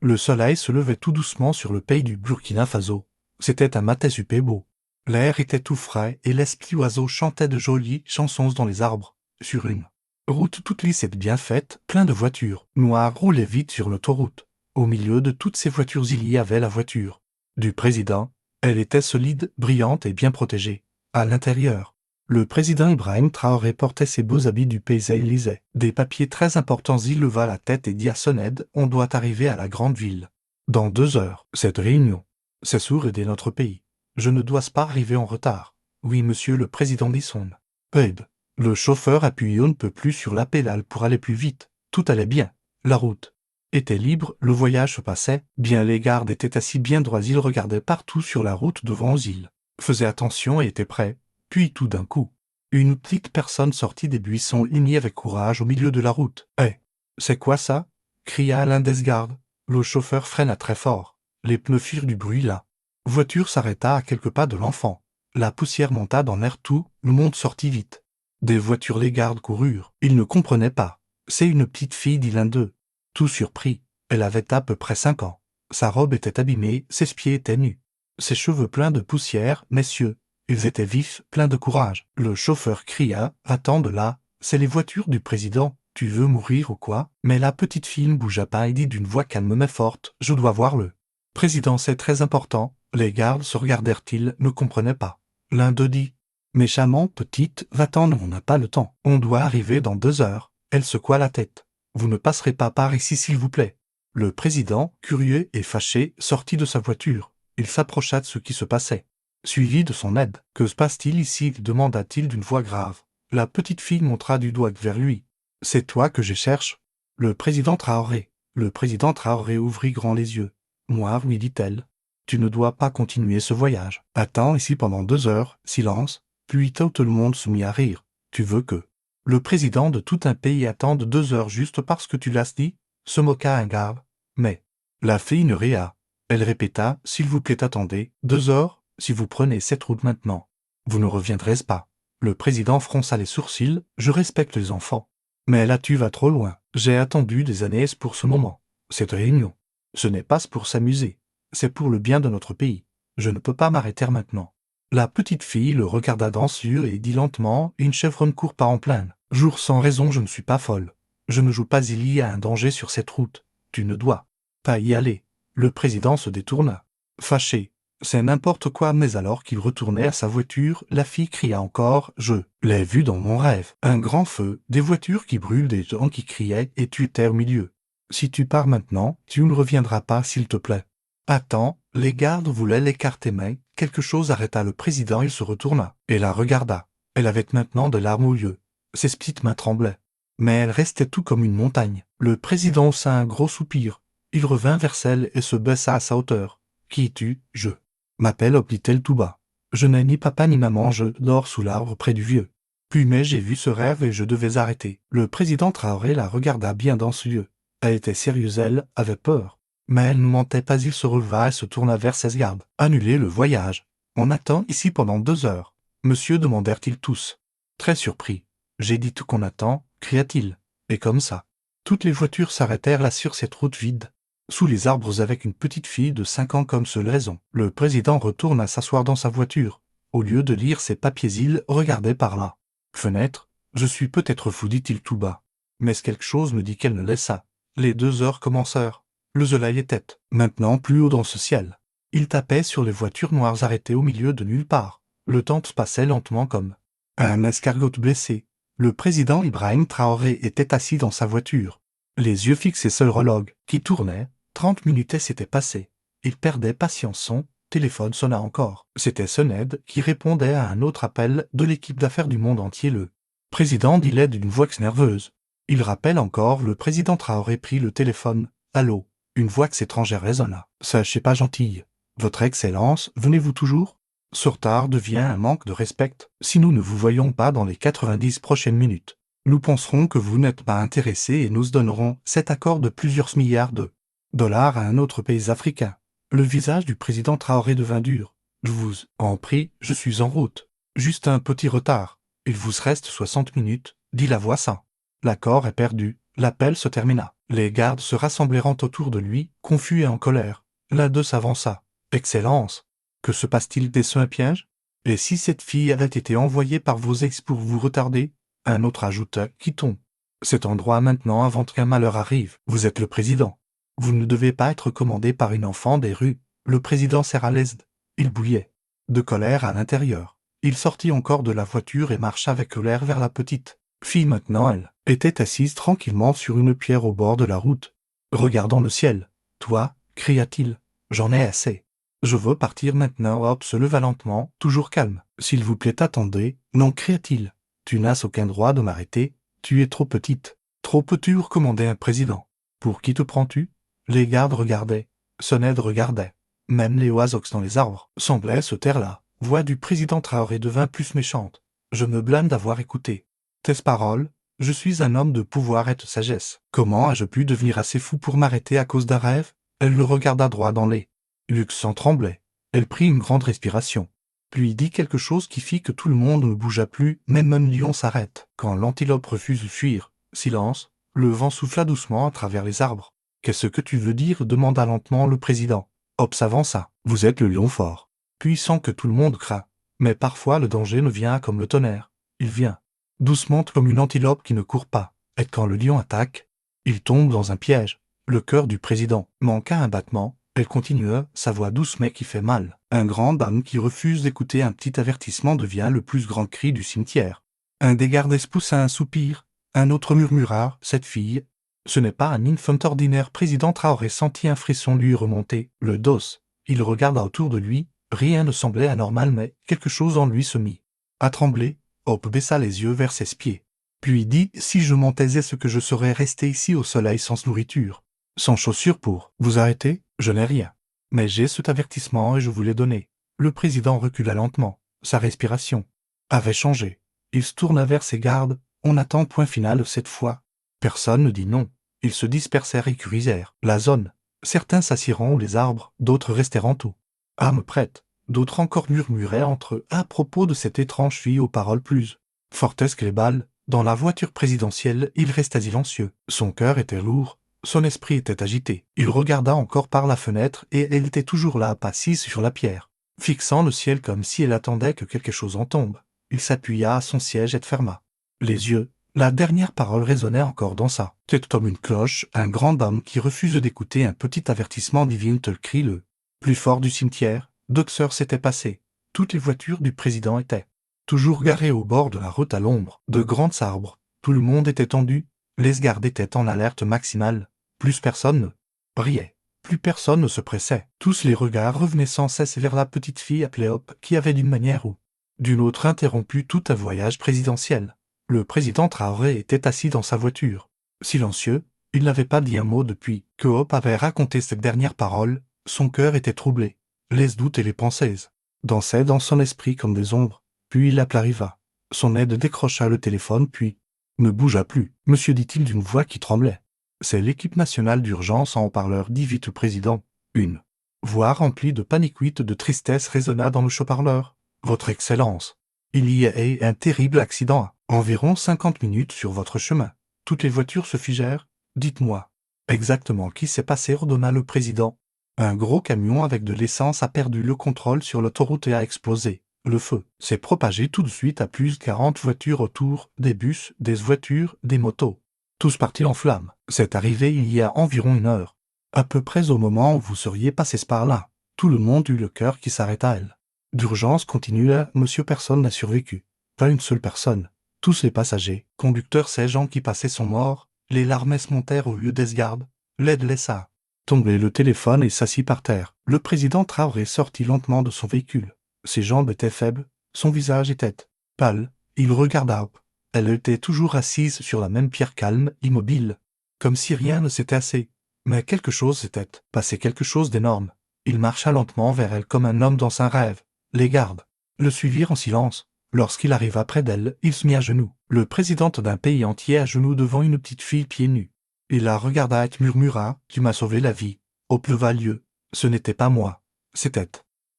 Le soleil se levait tout doucement sur le pays du Burkina Faso. C'était un matin super beau. L'air était tout frais et les petits oiseaux chantaient de jolies chansons dans les arbres. Sur une route toute lisse et bien faite, plein de voitures noires roulaient vite sur l'autoroute. Au milieu de toutes ces voitures il y avait la voiture du président. Elle était solide, brillante et bien protégée. À l'intérieur, le président Ibrahim Traoré portait ses beaux habits du pays et lisait des papiers très importants. Il leva la tête et dit à son aide: on doit arriver à la grande ville dans 2 heures. Cette réunion, c'est sourd aider notre pays. Je ne dois pas arriver en retard. Oui, monsieur le président, dit son aide. Le chauffeur appuyait on ne peut plus sur la pédale pour aller plus vite. Tout allait bien. La route était libre, le voyage se passait bien, les gardes étaient assis bien droits, ils regardaient partout sur la route devant eux, ils faisaient attention et étaient prêts. Puis tout d'un coup, une petite personne sortit des buissons lignés avec courage au milieu de la route. « Eh, c'est quoi ça ?» cria l'un des gardes. Le chauffeur freina très fort. Les pneus firent du bruit, la voiture s'arrêta à quelques pas de l'enfant. La poussière monta dans l'air, tout le monde sortit vite. Des voitures, les gardes coururent. Ils ne comprenaient pas. « C'est une petite fille », dit l'un d'eux. Tout surpris, elle avait à peu près 5 ans. Sa robe était abîmée, ses pieds étaient nus. Ses cheveux pleins de poussière, messieurs. Ils étaient vifs, pleins de courage. Le chauffeur cria: « Va-t'en de là, c'est les voitures du président. Tu veux mourir ou quoi ?» Mais la petite fille ne bougea pas et dit d'une voix calme mais forte: « Je dois voir le président, c'est très important. » Les gardes se regardèrent-ils, ne comprenaient pas. L'un d'eux dit méchamment: « Petite, va-t'en, on n'a pas le temps. On doit arriver dans 2 heures. » Elle secoua la tête. « Vous ne passerez pas par ici, s'il vous plaît. » Le président, curieux et fâché, sortit de sa voiture. Il s'approcha de ce qui se passait, suivi de son aide. « Que se passe-t-il ici ?» demanda-t-il d'une voix grave. La petite fille montra du doigt vers lui. « C'est toi que je cherche ?» Le président Traoré. Le président Traoré ouvrit grand les yeux. « Moi, oui, dit-elle. Tu ne dois pas continuer ce voyage. Attends ici pendant 2 heures, silence. » Puis tout le monde se mit à rire. « Tu veux que le président de tout un pays attende 2 heures juste parce que tu l'as dit ?» se moqua un garde. Mais la fille ne ria. Elle répéta: « S'il vous plaît, attendez 2 heures. Si vous prenez cette route maintenant, vous ne reviendrez pas. » Le président fronça les sourcils. « Je respecte les enfants. Mais là tu vas trop loin. J'ai attendu des années pour ce moment. Cette réunion, ce n'est pas pour s'amuser. C'est pour le bien de notre pays. Je ne peux pas m'arrêter maintenant. » La petite fille le regarda dans les yeux et dit lentement: « Une chèvre ne court pas en plein jour sans raison, je ne suis pas folle. Je ne joue pas, il y a un danger sur cette route. Tu ne dois pas y aller. » Le président se détourna, fâché. « C'est n'importe quoi. » Mais alors qu'il retournait à sa voiture, la fille cria encore: « Je l'ai vu dans mon rêve. Un grand feu, des voitures qui brûlent, des gens qui criaient, et tu étais au milieu. Si tu pars maintenant, tu ne reviendras pas, s'il te plaît. » « Attends !» Les gardes voulaient l'écarter, mais quelque chose arrêta le président. Il se retourna et la regarda. Elle avait maintenant de larmes aux yeux. Ses petites mains tremblaient, mais elle restait tout comme une montagne. Le président haussa un gros soupir. Il revint vers elle et se baissa à sa hauteur. « Qui es-tu ?»« Je m'appelle », dit-elle tout bas. « Je n'ai ni papa ni maman, je dors sous l'arbre près du vieux. » Puis mais j'ai vu ce rêve et je devais arrêter. Le président Traoré la regarda bien dans ses yeux. Elle était sérieuse, elle avait peur. Mais elle ne mentait pas. Il se releva et se tourna vers ses gardes. « Annulez le voyage. On attend ici pendant 2 heures. » « Monsieur » demandèrent-ils tous. Très surpris. « J'ai dit tout qu'on attend » cria-t-il. Et comme ça, toutes les voitures s'arrêtèrent là sur cette route vide, sous les arbres, avec une petite fille de 5 ans comme seule raison. Le président retourna s'asseoir dans sa voiture. Au lieu de lire ses papiers, il regardait par la fenêtre. « Je suis peut-être fou, dit-il tout bas. Mais quelque chose me dit qu'elle ne laissa. » Les 2 heures commencèrent. Le soleil était maintenant plus haut dans ce ciel. Il tapait sur les voitures noires arrêtées au milieu de nulle part. Le temps passait lentement comme un escargot blessé. Le président Ibrahim Traoré était assis dans sa voiture, les yeux fixés sur l'horloge qui tournait. 30 minutes s'étaient passées. Il perdait patience. Son téléphone sonna encore. C'était son aide qui répondait à un autre appel de l'équipe d'affaires du monde entier. Le président dit l'aide d'une voix nerveuse. Il rappelle encore. Le président Traoré prit le téléphone. « Allô ?» Une voix étrangère résonna. « Sachez pas gentille. Votre Excellence, venez-vous toujours ? Ce retard devient un manque de respect. Si nous ne vous voyons pas dans les 90 prochaines minutes, nous penserons que vous n'êtes pas intéressé et nous donnerons cet accord de plusieurs milliards de dollars à un autre pays africain. » Le visage du président Traoré devint dur. « Je vous en prie, je suis en route. Juste un petit retard. Il vous reste 60 minutes, dit la voix sans. L'accord est perdu. L'appel se termina. Les gardes se rassemblèrent autour de lui, confus et en colère. L'un d'eux s'avança. « Excellence, que se passe-t-il? Est-ce un piège? Et si cette fille avait été envoyée par vos ex pour vous retarder ?» Un autre ajouta. « Quittons cet endroit maintenant avant qu'un malheur arrive. Vous êtes le président. Vous ne devez pas être commandé par une enfant des rues. » Le président serra l'aise. Il bouillait de colère à l'intérieur. Il sortit encore de la voiture et marcha avec colère vers la petite fille. Maintenant elle était assise tranquillement sur une pierre au bord de la route, regardant le ciel. « Toi, cria-t-il, j'en ai assez. Je veux partir maintenant. » Hop se leva lentement, toujours calme. « S'il vous plaît, attendez. »« Non, cria-t-il. Tu n'as aucun droit de m'arrêter. Tu es trop petite. »« Trop peu, commandait un président. Pour qui te prends-tu » Les gardes regardaient. Sonned regardait. Même les oiseaux dans les arbres semblaient se taire là. Voix du président Traoré devint plus méchante. « Je me blâme d'avoir écouté tes paroles. Je suis un homme de pouvoir et de sagesse. Comment ai-je pu devenir assez fou pour m'arrêter à cause d'un rêve ?» Elle le regarda droit dans les yeux sans trembler. Elle prit une grande respiration. Puis dit quelque chose qui fit que tout le monde ne bougea plus, même un lion s'arrête. Quand l'antilope refuse de fuir, silence, le vent souffla doucement à travers les arbres. « Qu'est-ce que tu veux dire ?» demanda lentement le président. Hop s'avança. « Vous êtes le lion fort, puissant que tout le monde craint. Mais parfois le danger ne vient comme le tonnerre. Il vient doucement comme une antilope qui ne court pas. Et quand le lion attaque, il tombe dans un piège. » Le cœur du président manqua un battement. Elle continua, sa voix douce mais qui fait mal. « Un grand homme qui refuse d'écouter un petit avertissement devient le plus grand cri du cimetière. » Un des gardes poussa un soupir. Un autre murmura. « Cette fille, ce n'est pas un infant ordinaire. » Président Traoré sentit un frisson lui remonter le dos. Il regarda autour de lui. Rien ne semblait anormal, mais quelque chose en lui se mit à trembler. Hop baissa les yeux vers ses pieds. Puis dit « Si je m'en taisais, ce que je serais resté ici au soleil sans nourriture, sans chaussures pour vous arrêter. Je n'ai rien. Mais j'ai cet avertissement et je vous l'ai donné. » Le président recula lentement. Sa respiration avait changé. Il se tourna vers ses gardes. « On attend point final cette fois. » Personne ne dit non. Ils se dispersèrent et curisèrent la zone. Certains s'assirent où les arbres, d'autres restèrent en tout. Armes prêtes. D'autres encore murmuraient entre eux à propos de cette étrange fille aux paroles plus fortes que les balles. Dans la voiture présidentielle, il resta silencieux. Son cœur était lourd. Son esprit était agité. Il regarda encore par la fenêtre et elle était toujours là, assise sur la pierre, fixant le ciel comme si elle attendait que quelque chose en tombe. Il s'appuya à son siège et ferma les yeux. La dernière parole résonnait encore dans sa tête comme une cloche. Un grand homme qui refuse d'écouter un petit avertissement divin te le crie le plus fort du cimetière. 2 heures s'étaient passées. Toutes les voitures du président étaient toujours garées au bord de la route à l'ombre de grands arbres. Tout le monde était tendu. Les gardes étaient en alerte maximale. Plus personne ne riait. Plus personne ne se pressait. Tous les regards revenaient sans cesse vers la petite fille appelée Hop, qui avait d'une manière ou d'une autre interrompu tout un voyage présidentiel. Le président Traoré était assis dans sa voiture. Silencieux, il n'avait pas dit un mot depuis que Hop avait raconté cette dernière parole. Son cœur était troublé. Les doutes et les pensées dansaient dans son esprit comme des ombres. Puis l'appel arriva. Son aide décrocha le téléphone puis ne bougea plus. « Monsieur, dit-il d'une voix qui tremblait. C'est l'équipe nationale d'urgence en haut-parleur, dit vite le président. » Une voix remplie de panique et de tristesse résonna dans le haut-parleur. « Votre Excellence, il y a eu un terrible accident à environ 50 minutes sur votre chemin. Toutes les voitures se figèrent. Dites-moi exactement qui s'est passé, ordonna le président. Un gros camion avec de l'essence a perdu le contrôle sur l'autoroute et a explosé. Le feu s'est propagé tout de suite à plus de 40 voitures autour, des bus, des voitures, des motos. Tous partis en flammes. C'est arrivé il y a environ 1 heure. À peu près au moment où vous seriez passé par là. Tout le monde eut le cœur qui s'arrêta à elle. D'urgence continua, monsieur, personne n'a survécu. Pas une seule personne. Tous les passagers, conducteurs, ces gens qui passaient sont morts. Les larmes montèrent au lieu des gardes. L'aide laissa tomber le téléphone et s'assit par terre. Le président Traoré sortit lentement de son véhicule. Ses jambes étaient faibles, son visage était pâle. Il regarda Hop. Elle était toujours assise sur la même pierre calme, immobile, comme si rien ne s'était assez. Mais quelque chose s'était passé, quelque chose d'énorme. Il marcha lentement vers elle comme un homme dans un rêve. Les gardes le suivirent en silence. Lorsqu'il arriva près d'elle, il se mit à genoux. Le président d'un pays entier à genoux devant une petite fille pieds nus. Il la regarda et murmura « Tu m'as sauvé la vie. Hop leva l'yeux. Ce n'était pas moi. C'était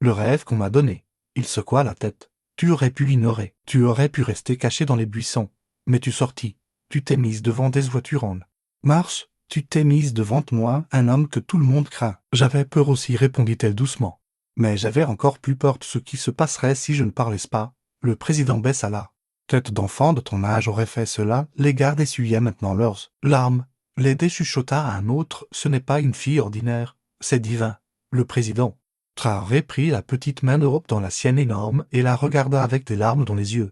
le rêve qu'on m'a donné. » Il secoua la tête. « Tu aurais pu l'ignorer. Tu aurais pu rester caché dans les buissons. Mais tu sortis. Tu t'es mise devant des voitures en Marche, tu t'es mise devant moi, un homme que tout le monde craint. J'avais peur aussi, répondit-elle doucement. Mais j'avais encore plus peur de ce qui se passerait si je ne parlais pas. Le président baissa la tête. D'enfant de ton âge aurait fait cela, les gardes essuyaient maintenant leurs larmes. Lady chuchota à un autre, ce n'est pas une fille ordinaire, c'est divin. Le président Traoré prit la petite main d'Europe dans la sienne énorme et la regarda avec des larmes dans les yeux.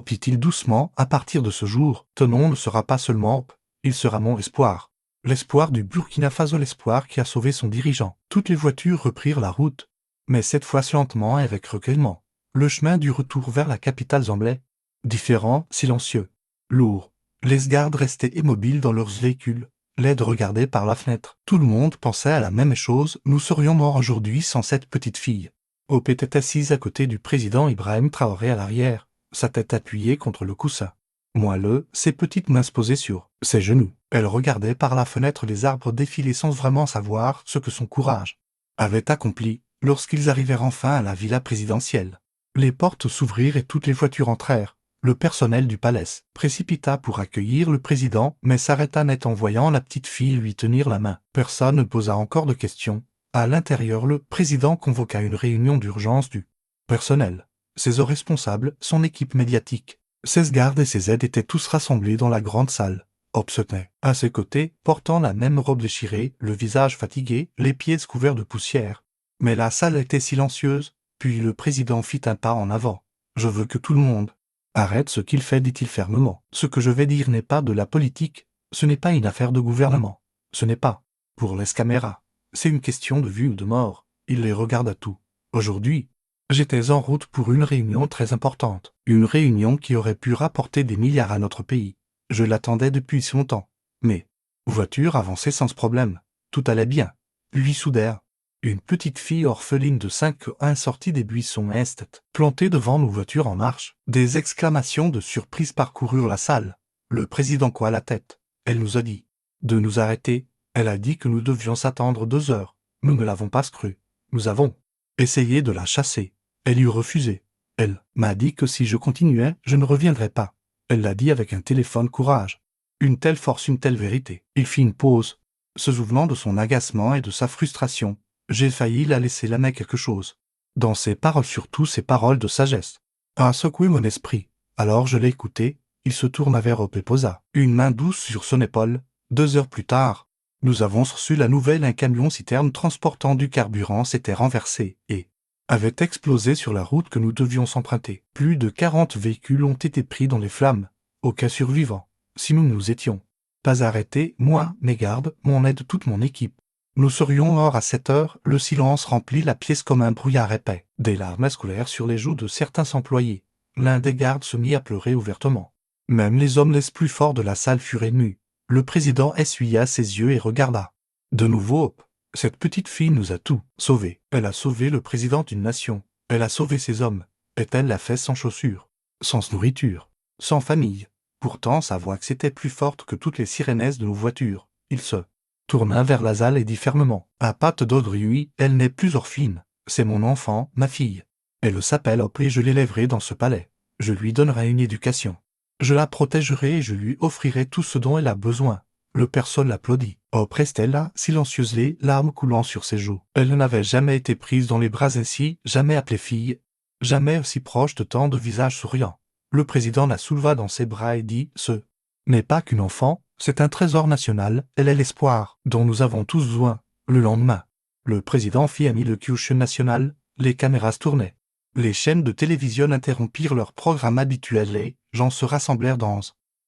Dit-il doucement, à partir de ce jour, ton nom ne sera pas seulement il sera mon espoir. L'espoir du Burkina Faso, l'espoir qui a sauvé son dirigeant. Toutes les voitures reprirent la route, mais cette fois lentement et avec recueillement. Le chemin du retour vers la capitale semblait différent, silencieux, lourd. Les gardes restaient immobiles dans leurs véhicules, l'aide regardait par la fenêtre. Tout le monde pensait à la même chose, nous serions morts aujourd'hui sans cette petite fille. Hope était assise à côté du président Ibrahim Traoré à l'arrière, sa tête appuyée contre le coussin. Moelleux, ses petites mains se posaient sur ses genoux. Elle regardait par la fenêtre les arbres défiler sans vraiment savoir ce que son courage avait accompli. Lorsqu'ils arrivèrent enfin à la villa présidentielle, les portes s'ouvrirent et toutes les voitures entrèrent. Le personnel du palais précipita pour accueillir le président, mais s'arrêta net en voyant la petite fille lui tenir la main. Personne ne posa encore de questions. À l'intérieur, le président convoqua une réunion d'urgence du personnel. Ses responsables, son équipe médiatique, ses gardes et ses aides étaient tous rassemblés dans la grande salle. Hope se tenait à ses côtés, portant la même robe déchirée, le visage fatigué, les pieds couverts de poussière. Mais la salle était silencieuse, puis le président fit un pas en avant. « Je veux que tout le monde arrête ce qu'il fait, dit-il fermement. Ce que je vais dire n'est pas de la politique, ce n'est pas une affaire de gouvernement, ce n'est pas pour les caméras, c'est une question de vie ou de mort. » Il les regarda tous. Aujourd'hui, j'étais en route pour une réunion très importante, une réunion qui aurait pu rapporter des milliards à notre pays. Je l'attendais depuis si longtemps. Mais, voiture avançait sans problème, tout allait bien. Puis soudain, une petite fille orpheline de 5 ans sortit des buissons est, plantée devant nos voitures en marche. Des exclamations de surprise parcoururent la salle. Le président coua la tête. Elle nous a dit de nous arrêter. Elle a dit que nous devions s'attendre 2 heures. Nous ne l'avons pas cru. Nous avons essayé de la chasser. Elle y refusé. Elle m'a dit que si je continuais, je ne reviendrais pas. Elle l'a dit avec un téléphone courage. Une telle force, une telle vérité. Il fit une pause, se souvenant de son agacement et de sa frustration. J'ai failli la laisser l'aimer quelque chose. Dans ses paroles, surtout ses paroles de sagesse. A secoué mon esprit. Alors je l'ai écouté. Il se tourna vers Hope et posa une main douce sur son épaule. 2 heures plus tard, nous avons reçu la nouvelle, un camion-citerne transportant du carburant s'était renversé et avait explosé sur la route que nous devions emprunter. Plus de 40 véhicules ont été pris dans les flammes. Aucun survivant. Si nous nous étions pas arrêtés, moi, mes gardes, mon aide, toute mon équipe, nous serions morts à 7 heures. Le silence remplit la pièce comme un brouillard épais. Des larmes scolaires sur les joues de certains employés. L'un des gardes se mit à pleurer ouvertement. Même les hommes les plus forts de la salle furent émus. Le président essuya ses yeux et regarda de nouveau Hope. Cette petite fille nous a tout sauvés. Elle a sauvé le président d'une nation. Elle a sauvé ses hommes. Et elle l'a fait sans chaussures, sans nourriture, sans famille. Pourtant sa voix c'était plus forte que toutes les sirénesses de nos voitures. Il se tourna vers la salle et dit fermement, à patte d'Audrey, elle n'est plus orpheline. C'est mon enfant, ma fille. Elle s'appelle Hope et je l'élèverai dans ce palais. Je lui donnerai une éducation. Je la protégerai et je lui offrirai tout ce dont elle a besoin. Le personne l'applaudit. Hope restait là, silencieuse, les larmes coulant sur ses joues. Elle n'avait jamais été prise dans les bras ainsi, jamais appelée fille, jamais aussi proche de tant de visages souriants. Le président la souleva dans ses bras et dit, ce n'est pas qu'une enfant, c'est un trésor national, elle est l'espoir dont nous avons tous besoin. Le lendemain, le président fit ami le Kyushu national, les caméras se tournaient. Les chaînes de télévision interrompirent leur programme habituel et gens se rassemblèrent dans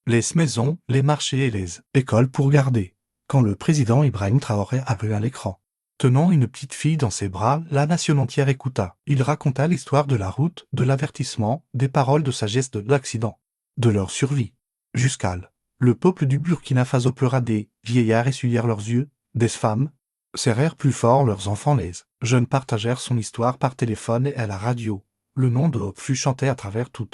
les maisons, les marchés et les écoles pour garder. Quand le président Ibrahim Traoré apparut à l'écran, tenant une petite fille dans ses bras, la nation entière écouta. Il raconta l'histoire de la route, de l'avertissement, des paroles de sagesse de l'accident, de leur survie. Jusqu'à le peuple du Burkina Faso pleura, des vieillards essuyèrent leurs yeux, des femmes serrèrent plus fort leurs enfants, les jeunes partagèrent son histoire par téléphone et à la radio. Le nom de Hope fut chanté à travers tout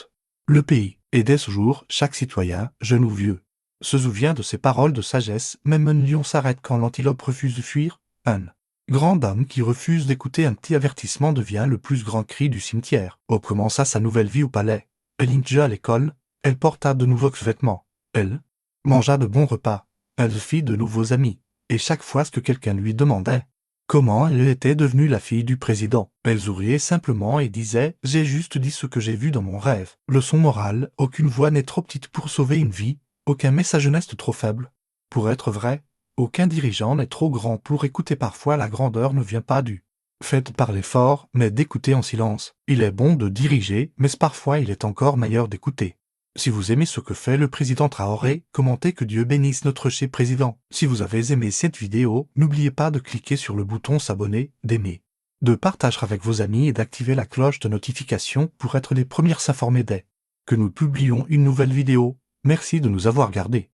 le pays. Et dès ce jour, chaque citoyen, jeune ou vieux, se souvient de ces paroles de sagesse. Même un lion s'arrête quand l'antilope refuse de fuir. Un grand dame qui refuse d'écouter un petit avertissement devient le plus grand cri du cimetière. Hope commença sa nouvelle vie au palais. Elle initia à l'école, elle porta de nouveaux vêtements. Elle mangea de bons repas. Elle fit de nouveaux amis, et chaque fois que quelqu'un lui demandait comment elle était devenue la fille du président, elle souriait simplement et disait « J'ai juste dit ce que j'ai vu dans mon rêve ». Leçon morale, aucune voix n'est trop petite pour sauver une vie, aucun message n'est trop faible pour être vrai, aucun dirigeant n'est trop grand pour écouter. Parfois la grandeur ne vient pas du fait par l'effort, mais d'écouter en silence. Il est bon de diriger, mais parfois il est encore meilleur d'écouter. Si vous aimez ce que fait le président Traoré, commentez que Dieu bénisse notre cher président. Si vous avez aimé cette vidéo, n'oubliez pas de cliquer sur le bouton s'abonner, d'aimer, de partager avec vos amis et d'activer la cloche de notification pour être les premiers s'informer dès que nous publions une nouvelle vidéo. Merci de nous avoir regardés.